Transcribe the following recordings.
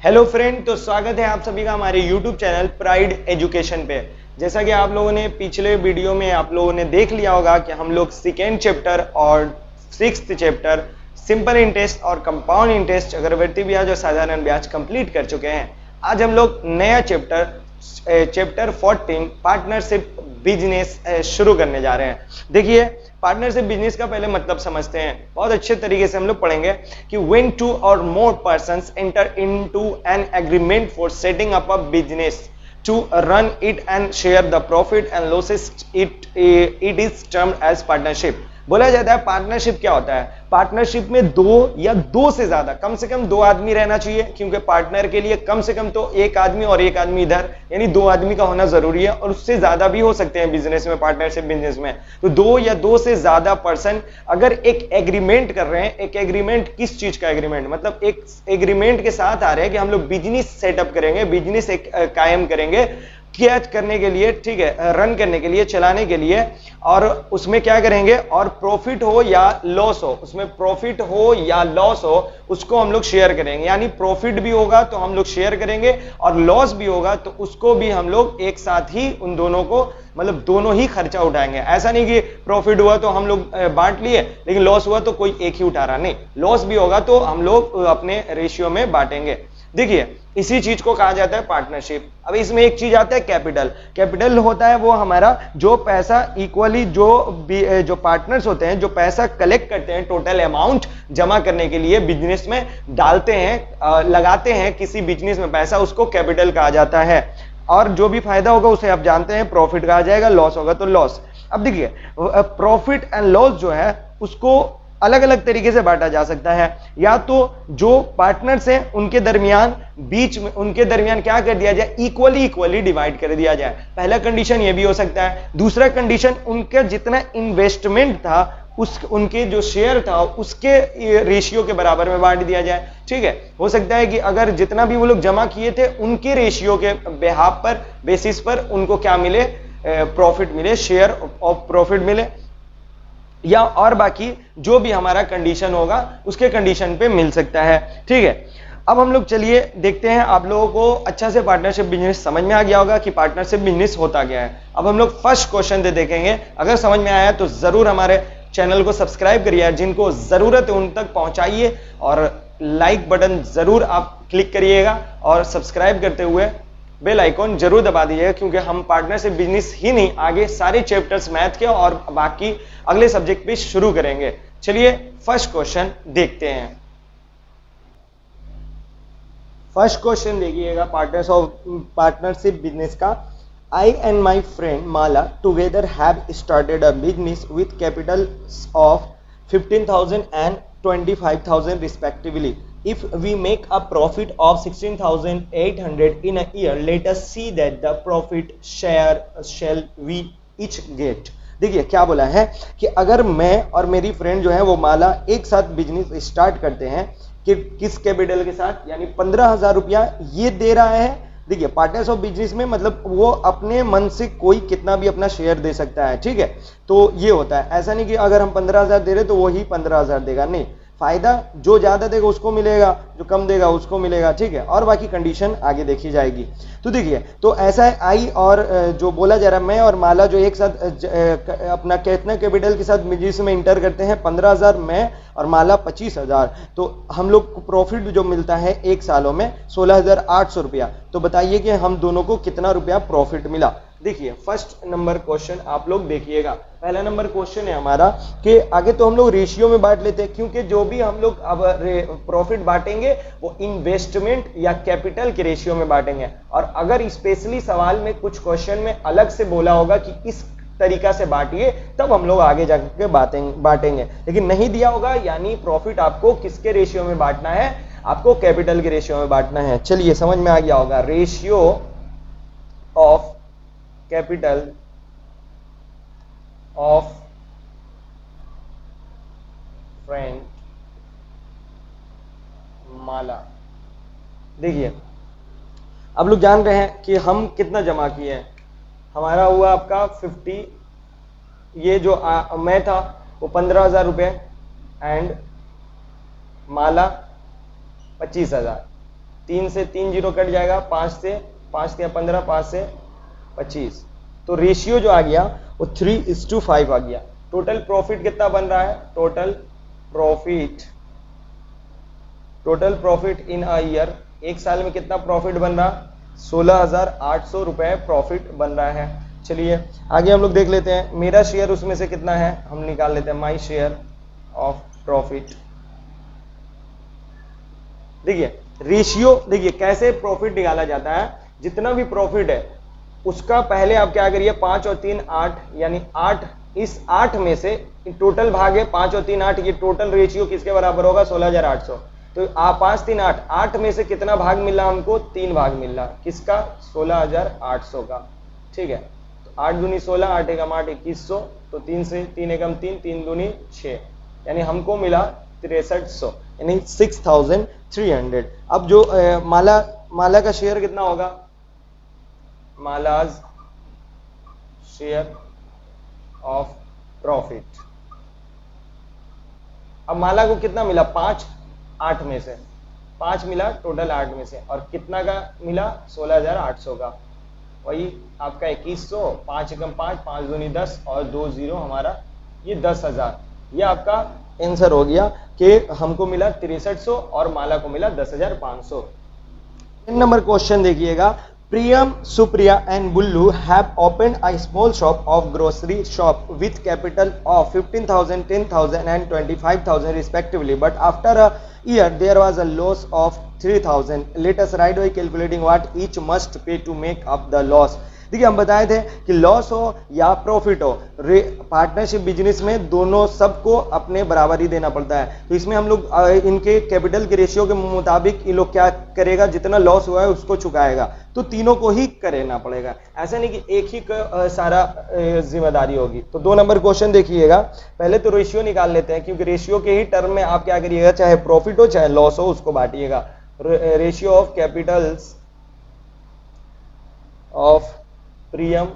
Hello friend, तो स्वागत है आप सभी का हमारे यूट्यूब चैनल प्राइड एजुकेशन पे। जैसा कि आप लोगों ने पिछले वीडियो में आप लोगों ने देख लिया होगा कि हम लोग सेकेंड चैप्टर और सिक्स्थ चैप्टर सिंपल इंटरेस्ट और कंपाउंड इंटरेस्ट चक्रवृद्धि ब्याज और साधारण ब्याज कंप्लीट कर चुके हैं। आज हम लोग नया चैप्टर 14 पार्टनरशिप बिजनेस शुरू करने जा रहे हैं। देखिए, पार्टनरशिप बिजनेस का पहले मतलब समझते हैं। बहुत अच्छे तरीके से हम लोग पढ़ेंगे कि when two or more persons enter into an agreement for setting up a business to run it and share the profit and losses, it is termed as partnership। बोला जाता है पार्टनरशिप क्या होता है। पार्टनरशिप में दो या दो से ज्यादा, कम से कम दो आदमी रहना चाहिए, क्योंकि पार्टनर के लिए कम से कम तो एक आदमी और एक आदमी इधर, यानी दो आदमी का होना जरूरी है। और उससे ज्यादा भी हो सकते हैं बिजनेस में, पार्टनरशिप बिजनेस में। तो दो या दो से ज्यादा पर्सन अगर एक एग्रीमेंट कर रहे हैं, एक एग्रीमेंट किस चीज का एग्रीमेंट, मतलब एक एग्रीमेंट के साथ आ रहे हैं कि हम लोग बिजनेस सेटअप करेंगे, बिजनेस एक कायम करेंगे, क्या करने के लिए, ठीक है, रन करने के लिए, चलाने के लिए। और उसमें क्या करेंगे, और प्रॉफिट हो या लॉस हो, उसमें प्रॉफिट हो या लॉस हो, उसको हम लोग शेयर करेंगे। यानी प्रॉफिट भी होगा तो हम लोग शेयर करेंगे, और लॉस भी होगा तो उसको भी हम लोग एक साथ ही उन दोनों को, मतलब दोनों ही खर्चा उठाएंगे। ऐसा नहीं कि प्रॉफिट हुआ तो हम लोग बांट लिए, लेकिन लॉस हुआ तो कोई एक ही उठा रहा, नहीं, लॉस भी होगा तो हम लोग अपने रेशियो में बांटेंगे। देखिए, इसी चीज को कहा जाता है पार्टनरशिप। अब इसमें एक चीज आता है कैपिटल। कैपिटल होता है वो हमारा जो पैसा इक्वली जो पार्टनर्स होते हैं, जो पैसा कलेक्ट करते हैं, टोटल अमाउंट जमा करने के लिए बिजनेस में डालते हैं, लगाते हैं किसी बिजनेस में पैसा, उसको कैपिटल कहा जाता है। और जो भी फायदा होगा उसे आप जानते हैं प्रॉफिट कहा जाएगा, लॉस होगा तो लॉस। अब देखिए, प्रॉफिट एंड लॉस जो है उसको अलग अलग तरीके से बांटा जा सकता है। या तो जो पार्टनर्स हैं उनके दरमियान, बीच में उनके दरमियान क्या कर दिया जाए, इक्वली डिवाइड कर दिया जाए। पहला कंडीशन ये भी हो सकता है। दूसरा कंडीशन, उनका जितना इन्वेस्टमेंट था उनके जो शेयर था उसके रेशियो के बराबर में बांट दिया जाए। ठीक है, हो सकता है कि अगर जितना भी वो लोग जमा किए थे उनके रेशियो के बेहाफ पर, बेसिस पर उनको क्या मिले, प्रॉफिट मिले, शेयर ऑफ प्रॉफिट मिले, या और बाकी जो भी हमारा कंडीशन होगा उसके कंडीशन पे मिल सकता है। ठीक है, अब हम लोग चलिए देखते हैं। आप लोगों को अच्छा से पार्टनरशिप बिजनेस समझ में आ गया होगा कि पार्टनरशिप बिजनेस होता क्या है। अब हम लोग फर्स्ट क्वेश्चन दे देखेंगे। अगर समझ में आया तो जरूर हमारे चैनल को सब्सक्राइब करिए, जिनको जरूरत है उन तक पहुंचाइए, और लाइक बटन जरूर आप क्लिक करिएगा, और सब्सक्राइब करते हुए बेल आइकॉन जरूर दबा दीजिएगा, क्योंकि हम पार्टनरशिप बिजनेस ही नहीं, आगे सारे चैप्टर्स मैथ के और बाकी अगले सब्जेक्ट पे शुरू करेंगे। चलिए फर्स्ट क्वेश्चन देखते हैं। फर्स्ट क्वेश्चन देखिएगा पार्टनरशिप बिजनेस का। I and my friend Mala together have started a business with capitals of 15,000 and 25,000 respectively. If we make a profit of 16,800 in a year, let us see that the profit share shall we each get. देखिए क्या बोला है कि अगर मैं और मेरी friend जो है वो माला एक साथ बिजनेस स्टार्ट करते हैं, कि किस कैपिटल के साथ, यानी 15,000 रुपया ये दे रहा है। देखिए, पार्टनर्स ऑफ बिजनेस में मतलब वो अपने मन से कोई कितना भी अपना शेयर दे सकता है। ठीक है, तो ये होता है। ऐसा नहीं कि अगर हम 15,000 दे रहे तो वो ही 15,000 देगा, नहीं, फायदा जो ज्यादा देगा उसको मिलेगा, जो कम देगा उसको मिलेगा। ठीक है, और बाकी कंडीशन आगे देखी जाएगी। तो देखिए, तो ऐसा है, आई और जो बोला जा रहा है, मैं और माला जो एक साथ अपना कितना कैपिटल के साथ बिजनेस में इंटर करते हैं, 15,000 मैं और माला 25,000। तो हम लोग को प्रॉफिट जो मिलता है एक सालों में 16,800 रुपया। तो बताइए कि हम दोनों को कितना रुपया प्रॉफिट मिला। देखिए, फर्स्ट नंबर क्वेश्चन आप लोग देखिएगा। पहला नंबर क्वेश्चन है हमारा कि आगे तो हम लोग रेशियो में बांट लेते हैं, क्योंकि जो भी हम लोग अब प्रॉफिट बांटेंगे वो इन्वेस्टमेंट या कैपिटल के रेशियो में बांटेंगे। और अगर स्पेशली सवाल में कुछ क्वेश्चन में अलग से बोला होगा कि इस तरीका से बांटिए, तब हम लोग आगे जाकर बांटेंगे। लेकिन नहीं दिया होगा, यानी प्रॉफिट आपको किसके रेशियो में बांटना है, आपको कैपिटल के रेशियो में बांटना है। चलिए, समझ में आ गया होगा। रेशियो ऑफ कैपिटल ऑफ फ्रेंड माला। देखिए, अब लोग जान रहे हैं कि हम कितना जमा किए हैं। हमारा हुआ आपका 50, ये जो मैं था वो 15,000 रुपये, एंड माला 25,000। 3 से 3 जीरो कट जाएगा, 5 से 15, 5 से 25। तो रेशियो जो आ गया वो 3:5 आ गया। टोटल प्रॉफिट कितना बन रहा है? Total profit in a year, एक साल में कितना प्रॉफिट बन रहा? 16,800 रुपए प्रॉफिट बन रहा है। चलिए आगे हम लोग देख लेते हैं, मेरा शेयर उसमें से कितना है हम निकाल लेते हैं, माई शेयर ऑफ प्रॉफिट। देखिए रेशियो, देखिए कैसे प्रॉफिट निकाला जाता है। जितना भी प्रॉफिट है उसका पहले आप क्या करिए, 5 और 3 8, यानी 8, इस 8 में से टोटल भाग है 5 और 3 8, ये टोटल रेशियो किसके बराबर होगा? 16,800। तो 5 3 8, 8 में से कितना भाग मिला हमको? 3 भाग मिला। किसका? 16,800 का। ठीक है, तो 8 दूनी 16, 8 एकम 8, 2100, तो 3 से 3 एकम 3, 3 दूनी 6, यानी हमको मिला 6300, यानी 6300। अब जो माला का शेयर कितना होगा? मालाज शेयर ऑफ प्रॉफिट। अब माला को कितना मिला? 5 8 में से 5 मिला, टोटल 8 में से, और कितना का मिला? 16,800 का। वही आपका 2100, 5 एकम 5, 5 दूनी 10 और 2 जीरो हमारा ये 10,000। ये आपका आंसर हो गया कि हमको मिला 6300 और माला को मिला 10,500। 3 नंबर क्वेश्चन देखिएगा, Priyam, Supriya and Bullu have opened a small shop of grocery shop with capital of 15,000, 10,000 and 25,000 respectively. But after a year, there was a loss of 3,000. Let us write by calculating what each must pay to make up the loss. देखिए हम बताए थे कि loss हो या profit हो, partnership business में दोनों सबको अपने बराबर ही देना पड़ता है। तो इसमें हम लोग इनके कैपिटल के रेशियो के मुताबिक ये लोग क्या करेगा, जितना लॉस हुआ है उसको चुकाएगा। तो तीनों को ही करना पड़ेगा, ऐसा नहीं कि एक ही का सारा जिम्मेदारी होगी। तो 2 नंबर क्वेश्चन देखिएगा, पहले तो रेशियो निकाल लेते हैं, क्योंकि रेशियो के ही टर्म में आप क्या करिएगा, चाहे प्रॉफिट हो चाहे लॉस हो उसको बांटिएगा। Ratio of capitals of Priyam,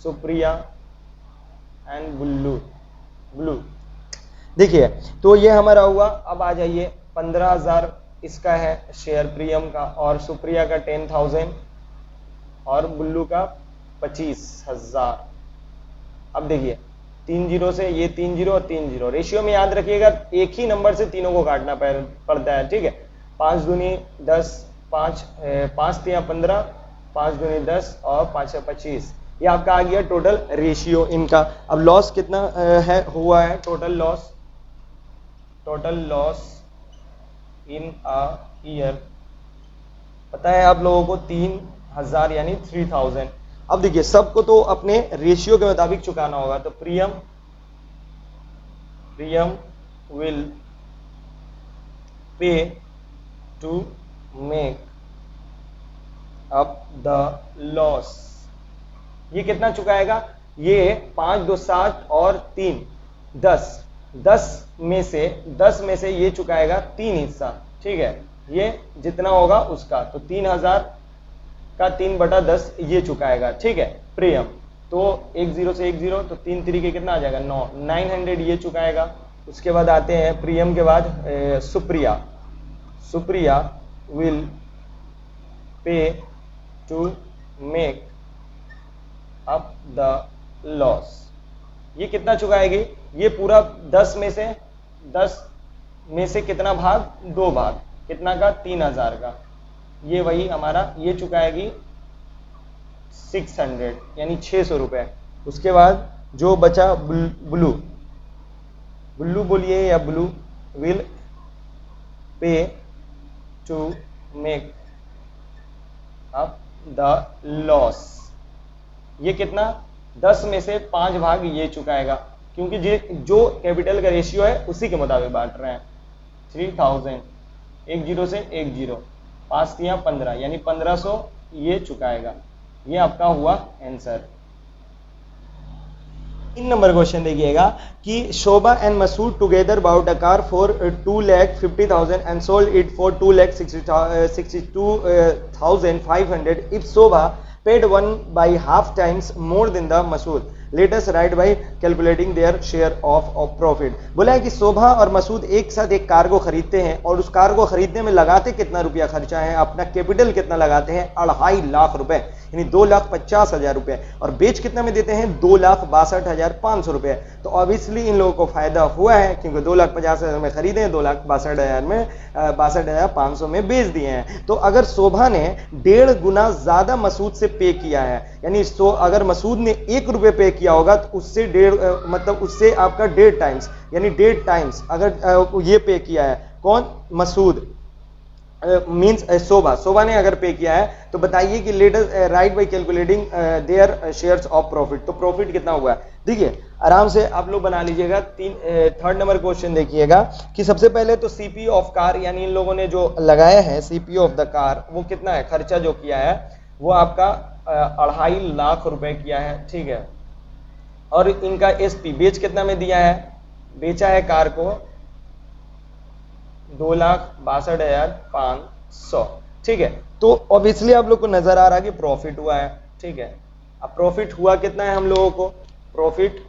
Supriya and Bullu. देखिए तो ये हमारा हुआ। अब आ जाइए, 15,000 इसका है शेयर प्रियम का, और सुप्रिया का 10,000 और बुल्लू का 25,000। अब देखिए 3 जीरो से ये 3 जीरो और 3 जीरो, रेशियो में याद रखिएगा एक ही नंबर से तीनों को काटना पड़ता है। ठीक है, 5 दूनी 10, 5 3 15, 5 दूनी 10 और 5 25, ये आपका आ गया टोटल रेशियो इनका। अब लॉस कितना हुआ है? Total loss in a year पता है आप लोगों को 3,000 यानी 3,000। अब देखिए सबको तो अपने रेशियो के मुताबिक चुकाना होगा। तो Priyam will pay to make up the loss. ये कितना चुकाएगा? ये 5 2 7 और 3 10 में से ये चुकाएगा 3 हिस्सा। ठीक है, ये जितना होगा उसका, तो 3,000 का 3/10 ये चुकाएगा। ठीक है, प्रियम तो 1 0 से 1 0, तो 3 तरीके कितना आ जाएगा? 900 ये चुकाएगा। उसके बाद आते हैं प्रियम के बाद Supriya will pay to make up the loss. ये कितना चुकाएगी? ये पूरा 10 में से कितना भाग? 2 भाग, कितना का? 3,000 का। ये वही हमारा ये चुकाएगी 600 यानी 600 रुपए। उसके बाद जो बचा बुल्लू बोलिए या Blue will pay to make up the loss. ये कितना? 10 में से 5 भाग ये चुकाएगा, क्योंकि जो कैपिटल का रेशियो है उसी के मुताबिक बांट रहे हैं। 3,000 1 0 से 1 0, 5 3 15 यानी 1,500 ये चुकाएगा। ये आपका हुआ आंसर। 3 नंबर क्वेश्चन देखिएगा कि Shobha and Masood together bought a car for 2,50,000 and sold it for 2,62,500 if Shobha paid 1/2 times more than the Masood. Let us write by calculating their share of profit. बोला है कि शोभा और मसूद एक साथ एक कार को खरीदते हैं और उस कार को खरीदने में लगाते कितना रुपया खर्चा है, अपना कैपिटल कितना लगाते हैं, 2.5 लाख रुपए, यानी 2,50,000 रुपए, और बेच कितना में देते हैं, 2,62,500 रुपए। तो ऑब्वियसली इन लोगों को फायदा हुआ है क्योंकि 2,50,000 में खरीदे हैं, 2,62,000 में 62,500 में बेच दिए हैं। तो अगर शोभा ने 1.5 गुना ज्यादा मसूद से पे किया है, यानी अगर मसूद ने 1 रुपये पे किया होगा तो उससे मतलब उससे आपका 1.5 टाइम्स, यानी 1.5 टाइम्स अगर ये पे किया है, कौन, मसूद मींस शोभा ने अगर पे किया है, तो बताइए कि let us right bye calculating there shares of profit. तो प्रॉफिट कितना हुआ है, देखिए आराम से आप लोग बना लीजिएगा। थर्ड नंबर क्वेश्चन देखिएगा कि सबसे पहले तो सीपी ऑफ कार, यानी इन लोगों ने जो लगाया है सीपी ऑफ द कार, वो कितना है, खर्चा जो किया है वो आपका 2.5 लाख रुपए किया है, ठीक है। और इनका एसपी बेच कितना में दिया है, बेचा है कार को 2,62,500, ठीक है। तो ऑब्वियसली आप लोग को नजर आ रहा है कि प्रॉफिट हुआ है, ठीक है। अब प्रॉफिट हुआ कितना है, हम लोगों को प्रॉफिट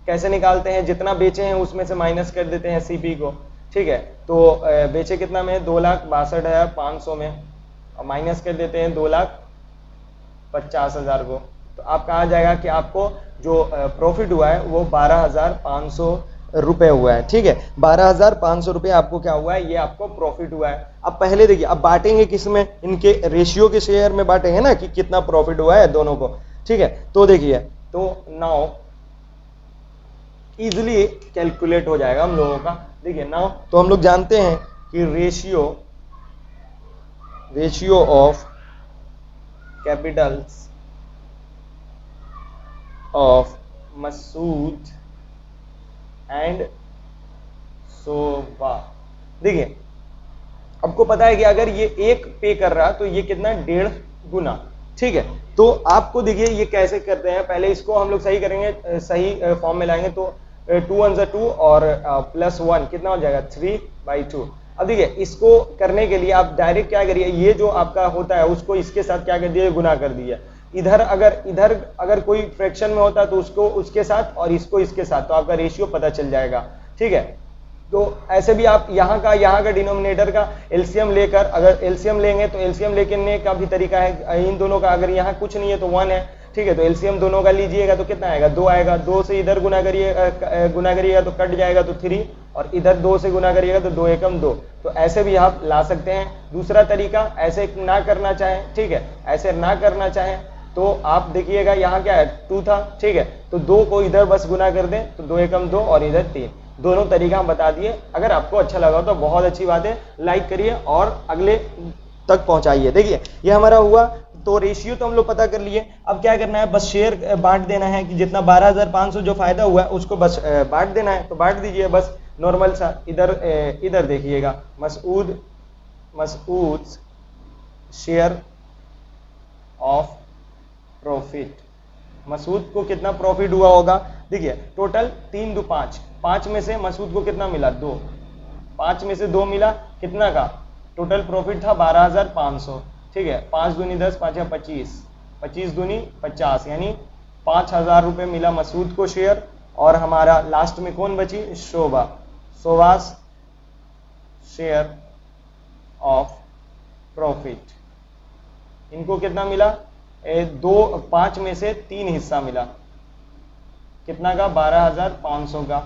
कैसे निकालते हैं, जितना बेचे हैं उसमें से माइनस कर देते हैं सीपी को, ठीक है। तो बेचे कितना में, 2,62,500 में, और माइनस कर देते हैं 2,50,000 को। तो आप कहा जाएगा कि आपको जो प्रॉफिट हुआ है वो 12,500 रुपए हुआ है, ठीक है। 12,500 रुपए आपको क्या हुआ है, ये आपको प्रॉफिट हुआ है। अब पहले देखिए, अब बांटेंगे किस में, इनके रेशियो के शेयर में बांटेंगे ना कि कितना प्रॉफिट हुआ है दोनों को, ठीक है। तो देखिए, तो नाउ इजिली कैलकुलेट हो जाएगा हम लोगों का। देखिए नाउ तो हम लोग जानते हैं कि ratio of capitals of Masood and Shobha. देखिए आपको पता है कि अगर ये 1 पे कर रहा तो ये कितना, 1.5 गुना, ठीक है। तो आपको देखिए ये कैसे करते हैं, पहले इसको हम लोग सही करेंगे, सही फॉर्म में लाएंगे। तो 2 1 2 और +1 कितना हो जाएगा, 3/2। अब देखिए इसको करने के लिए आप डायरेक्ट क्या करिए, ये जो आपका होता है उसको इसके साथ क्या कर दिए, गुना कर दिया। इधर अगर कोई फ्रैक्शन में होता है तो उसको उसके साथ और इसको इसके साथ, तो आपका रेशियो पता चल जाएगा, ठीक है। तो ऐसे भी आप यहाँ का डिनोमिनेटर का एलसीएम लेकर, अगर एलसीएम लेंगे तो एलसीएम लेने का भी तरीका है इन दोनों का। अगर यहाँ कुछ नहीं है तो 1 है, ठीक है। तो एलसीएम दोनों का लीजिएगा तो कितना आएगा, 2 आएगा। 2 से इधर गुना करिएगा तो कट जाएगा तो 3, और इधर 2 से गुना करिएगा तो 2 एकम 2। तो ऐसे भी आप ला सकते हैं। दूसरा तरीका, ऐसे ना करना चाहें, ठीक है, ऐसे ना करना चाहें तो आप देखिएगा यहाँ क्या है, 2 था, ठीक है। तो 2 को इधर बस गुना कर दें तो 2 एकम 2 और इधर 3। दोनों तरीका हम बता दिए। अगर आपको अच्छा लगा तो बहुत अच्छी बात है, लाइक करिए और अगले तक पहुंचाइए। देखिए ये हमारा हुआ, तो रेशियो तो हम लोग पता कर लिए। अब क्या करना है, बस शेयर बांट देना है कि जितना 12,500 जो फायदा हुआ है उसको बस बांट देना है। तो बांट दीजिए बस नॉर्मल सा। इधर देखिएगा, Masood share of profit, Masood को कितना प्रॉफिट हुआ होगा। देखिए टोटल 3 2 5, 5 में से मसूद को कितना मिला, 2, 5 में से 2 मिला, कितना का टोटल प्रॉफिट था 12,500, ठीक है। 5 दूनी 10, 5 या 25, 25 दूनी 50, यानी 5,000 रुपए मिला मसूद को शेयर। और हमारा लास्ट में कौन बची, शोभा शेयर ऑफ प्रॉफिट, इनको कितना मिला, 5 में से 3 हिस्सा मिला, कितना का, 12,500 का।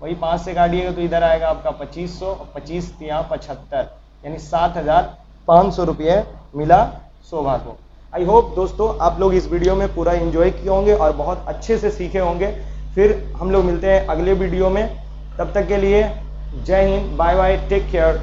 वही 5 से काटिएगा तो इधर आएगा आपका 2500, 25 यहाँ 75, यानी 7,500 रुपये मिला शोभा को। आई होप दोस्तों आप लोग इस वीडियो में पूरा एंजॉय किए होंगे और बहुत अच्छे से सीखे होंगे। फिर हम लोग मिलते हैं अगले वीडियो में, तब तक के लिए Jai Hind, bye bye, take care.